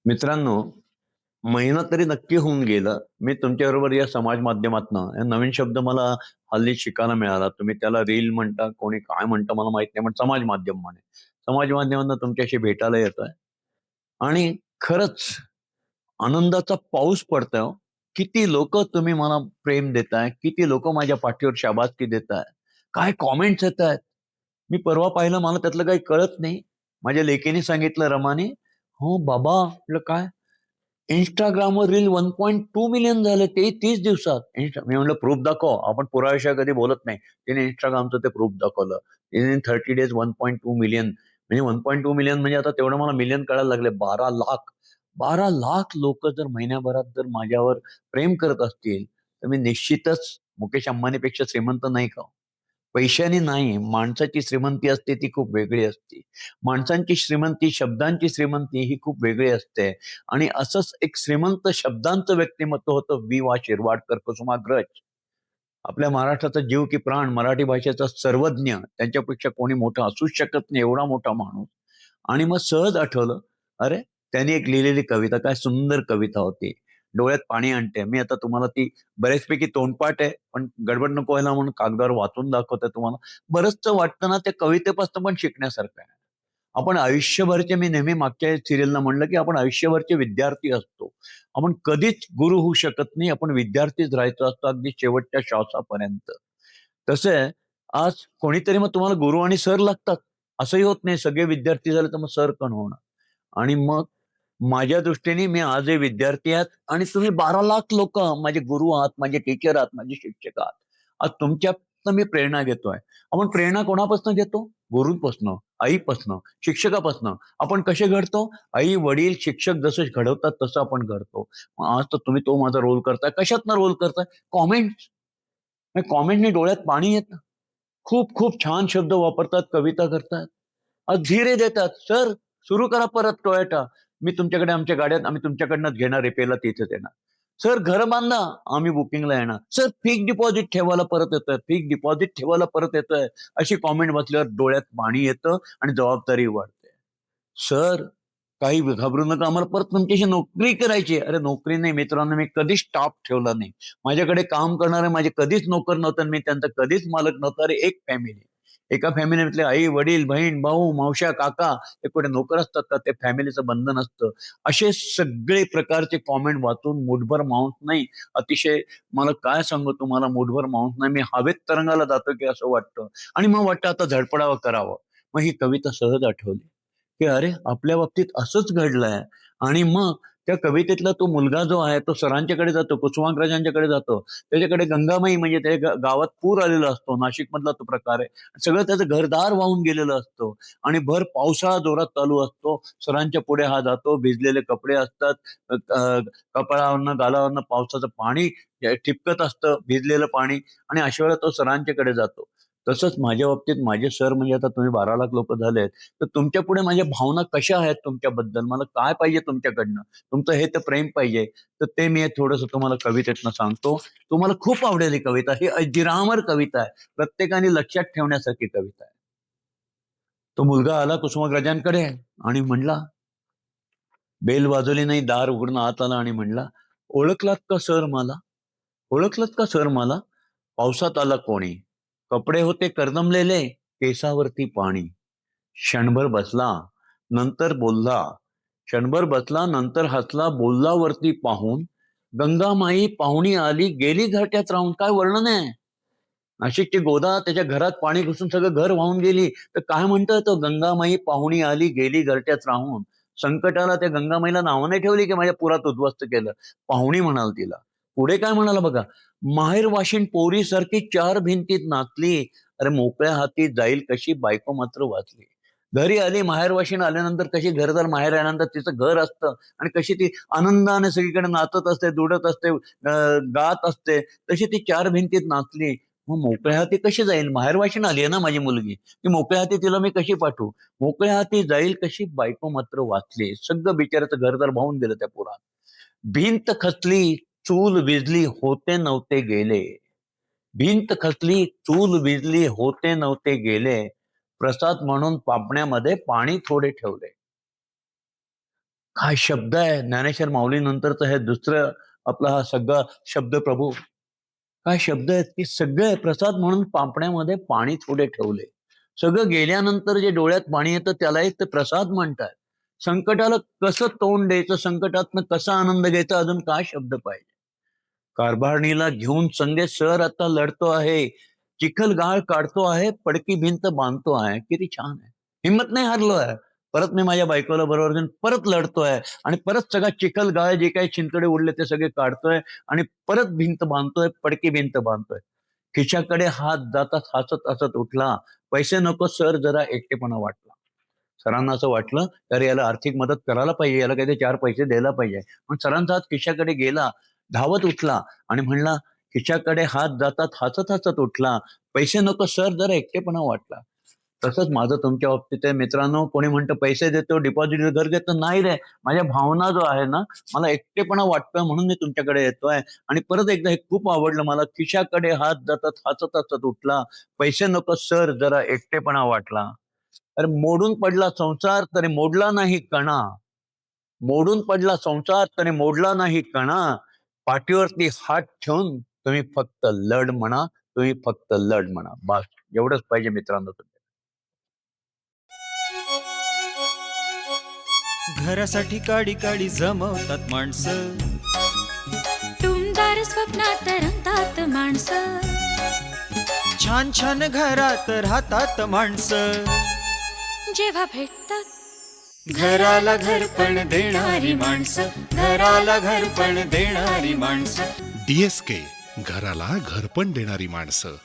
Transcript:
मित्रांनो, महिना तरी नक्की होऊन गेला. मी तुमच्याबरोबर या समाज माध्यमातनं हे नवीन शब्द मला हल्ली शिकायला मिळाला. तुम्ही त्याला रील म्हणता, कोणी काय म्हणतं मला माहीत नाही, पण समाज माध्यम म्हणे. समाज माध्यमातनं तुमच्याशी भेटायला येतोय आणि खरंच आनंदाचा पाऊस पडतोय हो. किती लोकं तुम्ही मला प्रेम देताय, किती लोकं माझ्या पाठीवर शाबासकी देताय. काय कमेंट्स येतायत. मी परवा पाहिलं, मला त्यातलं काही कळत नाही. माझ्या लेकीने सांगितलं, रमाने, "हो बाबा." म्हटलं, "काय?" Instagramवर रील 1.2 मिलियन झाले ते 30 दिवसात. मी म्हटलं, "प्रूफ दाखव." आपण पुराव्याशिवाय कधी बोलत नाही. तिने Instagramचं ते प्रूफ दाखवलं. In 30 days 1.2 million. म्हणजे 1.2 मिलियन म्हणजे आता तेवढं मला मिलियन कळायला लागले. 12,00,000. 12,00,000 लोकं जर महिन्याभरात जर माझ्यावर प्रेम करत असतील, तर मी निश्चितच मुकेश अंबानीपेक्षा श्रीमंत नाही का हो? पैशाने नाही, माणसाची श्रीमंती असते ती खूप वेगळी असते. माणसांची श्रीमंती, शब्दांची श्रीमंती ही खूप वेगळी असते. आणि असंच एक श्रीमंत शब्दांचं व्यक्तिमत्व होतं वि. वा. शिरवाडकर, कुसुमाग्रज. आपल्या महाराष्ट्राचा जीव की प्राण, मराठी भाषेचा सर्वज्ञ, त्यांच्यापेक्षा कोणी मोठा असूच शकत नाही, एवढा मोठा माणूस. आणि मग सहज आठवलं, अरे, त्यांनी एक लिहिलेली कविता, काय सुंदर कविता होती. डोळ्यात पाणी आणते. मी आता तुम्हाला ती बऱ्याचपैकी तोंडपाठ आहे, पण गडबड नको व्हायला म्हणून कागदावर वाचून दाखवते तुम्हाला. बरंचसं वाटतं ना त्या कवितेपासून पण शिकण्यासारखं आहे. आपण आयुष्यभरचे, मी नेहमी मागच्या सिरियलला म्हणलं, की आपण आयुष्यभरचे विद्यार्थी असतो. आपण कधीच गुरु होऊ शकत नाही. आपण विद्यार्थीच राहायचं असतं अगदी शेवटच्या श्वासापर्यंत. तसं आहे, आज कोणीतरी मग तुम्हाला गुरु आणि सर लागतात. असंही होत नाही. सगळे विद्यार्थी झाले तर मग सर कोण होणार? आणि मग माझ्या दृष्टीने मी आजही विद्यार्थी आहात आणि तुम्ही 12,00,000 लोकं माझे गुरु आहात, माझे टीचर आहात, माझे शिक्षक आहात. आज तुमच्यातनं मी प्रेरणा घेतोय. आपण प्रेरणा कोणापासून घेतो? गुरूंपासनं, आईपासनं, शिक्षकापासनं. आपण कसे घडतो? आई, वडील, शिक्षक जसं घडवतात तसं आपण घडतो. मग आज तर तुम्ही तो माझा रोल करताय. कशातनं रोल करताय? कॉमेंट्स. कॉमेंटनी डोळ्यात पाणी येतं. खूप खूप छान शब्द वापरतात, कविता करतात. धीर देतात. "सर, सुरू करा परत टोयोटा. मी तुमच्याकडे आमच्या गाड्यात आम्ही तुमच्याकडनंच घेणार रिपेअरला तिथेच येणार. सर, घरं बांधा, आम्ही बुकिंगला येणार. सर, फिक्स डिपॉझिट ठेवायला परत येतोय, फिक्स डिपॉझिट ठेवायला परत येतोय." अशी कॉमेंट वाचल्यावर डोळ्यात पाणी येतं आणि जबाबदारी वाढते. "सर, काही घाबरू नका, आम्हाला परत तुमच्याशी नोकरी करायची आहे." अरे नोकरी नाही मित्रांनो, मी कधीच स्टाफ ठेवला नाही. माझ्याकडे काम करणारे माझे कधीच नोकर नव्हते आणि मी त्यांचा कधीच मालक नव्हतो. अरे एक फॅमिली. एका फॅमिलीतले आई, वडील, बहीण, भाऊ, मावश्या, काका, हे कुठे नोकर असतात का? ते फॅमिलीचं बंधन असतं. असे सगळे प्रकारचे कॉमेंट वाचून मूठभर मांस नाही, अतिशय, मला काय सांगू तुम्हाला, मूठभर मांस नाही. मी हवेत तरंगायला जातो की असं वाटतं. आणि मग वाटतं आता धडपडावं करावं. मग ही कविता सहज आठवली. की अरे, आपल्या बाबतीत असंच घडलंय. आणि मग त्या कवितेतला तो मुलगा जो आहे तो सरांच्याकडे जातो, कुसुमाग्रजांच्याकडे जातो. त्याच्याकडे गंगामाई म्हणजे त्या गावात पूर आलेला असतो. नाशिकमधला तो प्रकार आहे. सगळं त्याचं घरदार वाहून गेलेलं असतं आणि भर पावसाळा जोरात चालू असतो. सरांच्या पुढे हा जातो, भिजलेले कपडे असतात. कपाळावरनं, गालावरनं पावसाचं पाणी ठिपकत असतं, भिजलेलं पाणी. आणि अशा वेळेला तो सरांच्याकडे जातो. तसंच माझ्या बाबतीत माझे सर म्हणजे आता तुम्ही 12,00,000 लोकं झालेत. तर तुमच्यापुढे माझ्या भावना कशा आहेत तुमच्याबद्दल? मला काय पाहिजे तुमच्याकडनं? तुमचं हे तर प्रेम पाहिजे. तर ते मी थोडंसं तुम्हाला कवितेतनं सांगतो. तुम्हाला खूप आवडेल ही कविता. ही अजरामर कविता आहे. प्रत्येकाने लक्षात ठेवण्यासारखी कविता आहे. तो मुलगा आला कुसुमाग्रजांकडे आणि म्हणला, बेल वाजवली नाही, दार उघडून आत आला आणि म्हणला, "ओळखलात का सर मला? ओळखलत का सर मला? पावसात आला कोणी. कपडे होते करदमलेले, केसावरती पाणी. क्षणभर बसला, नंतर बोलला. क्षणभर बसला, नंतर हसला, बोलला वरती पाहून. गंगामाई पाहुणी आली, गेली घरट्यात राहून." काय वर्णन आहे! नाशिकची गोदा, त्याच्या घरात पाणी घुसून सगळं घर वाहून गेली. तर काय म्हणतोय तो, गंगामाई पाहुणी आली, गेली घरट्यात राहून. संकटाला त्या गंगामाईला नावं नाही ठेवली की माझ्या पुरात उद्ध्वस्त केलं. पाहुणी म्हणाल तिला. पुढे काय म्हणाला बघा. माहेर वाशीन पोरीसारखी चार भिंतीत नाचली. अरे मोकळ्या हाती जाईल कशी, बायको मात्र वाचली. घरी आली, माहेरवाशीन आल्यानंतर कशी घरदार माहेर आल्यानंतर तिचं घर असतं आणि कशी ती आनंदाने सगळीकडे नाचत असते, दुडत असते, गात असते, तशी ती चार भिंतीत नाचली. मग मोकळ्या हाती कशी जाईल? माहेरवाशीन आली आहे ना माझी मुलगी. ती मोकळ्या हाती तिला मी कशी पाठवू? मोकळ्या हाती जाईल कशी, बायको मात्र वाचली. सगळं बिचाराचं घरदार भावून गेलं त्या पुरात. भिंत खचली, चूल विझली, होते नव्हते गेले. भिंत खचली, चूल विझली, होते नव्हते गेले. प्रसाद म्हणून पापण्यामध्ये पाणी थोडे ठेवले. काय शब्द आहे! ज्ञानेश्वर माऊलीनंतरचं हे दुसरं आपला हा सगळा शब्दप्रभू. काय शब्द आहेत, की सगळे प्रसाद म्हणून पापण्यामध्ये पाणी थोडे ठेवले. सगळं गेल्यानंतर जे डोळ्यात पाणी येतं त्यालाही ते प्रसाद म्हणतात. संकटाला कसं तोंड द्यायचं, संकटातनं कसा आनंद घ्यायचा, अजून काय शब्द पाहिजे? कारभारणीला घेऊन संगे सर आता लढतो आहे. चिखलगाळ काढतो आहे, पडकी भिंत बांधतो आहे. किती छान आहे. हिंमत नाही हारलो आहे. परत मी माझ्या बायकोला बरोबर घेऊन परत लढतोय आणि परत सगळा चिखलगाळ जे काही चिंचडे उडले ते सगळे काढतोय आणि परत भिंत बांधतोय, पडकी भिंत बांधतोय. खिशाकडे हात जातात हसत हसत उठला. पैसे नको सर, जरा एकटेपणा वाटला. सरांना असं वाटलं, तर याला आर्थिक मदत करायला पाहिजे, याला काहीतरी 4 पैसे द्यायला पाहिजे. पण सरांचा हात खिशाकडे गेला, धावत उठला आणि म्हणला, खिशाकडे हात जातात हसत हसत उठला. पैसे नको सर, जरा एकटेपणा वाटला. तसंच माझं तुमच्या बाबतीत आहे मित्रांनो. कोणी म्हणतं पैसे देतो, डिपॉझिट घर घेतो. नाही रे, माझ्या भावना जो आहे ना, मला एकटेपणा वाटतोय म्हणून मी तुमच्याकडे येतोय. आणि परत एकदा हे खूप आवडलं मला. खिशाकडे हात जातात हसत हसत उठला. पैसे नको सर, जरा एकटेपणा वाटला. अरे मोडून पडला संसार तरी मोडला नाही कणा. मोडून पडला संसार तरी मोडला नाही कणा. पाठीवरती हात ठेवून तुम्ही फक्त लढ म्हणा, तुम्ही फक्त लढ म्हणा. बस एवढंच पाहिजे मित्रांनो. घरासाठी काडी काडी जमवतात माणसं, टुमदार स्वप्नात रंगतात माणसं, छान छान घरात राहतात माणसं. जेव्हा भेटतात घराला घरपण देणारी माणसं, घराला घरपण देणारी माणसं. DSK घराला घरपण देणारी माणसं.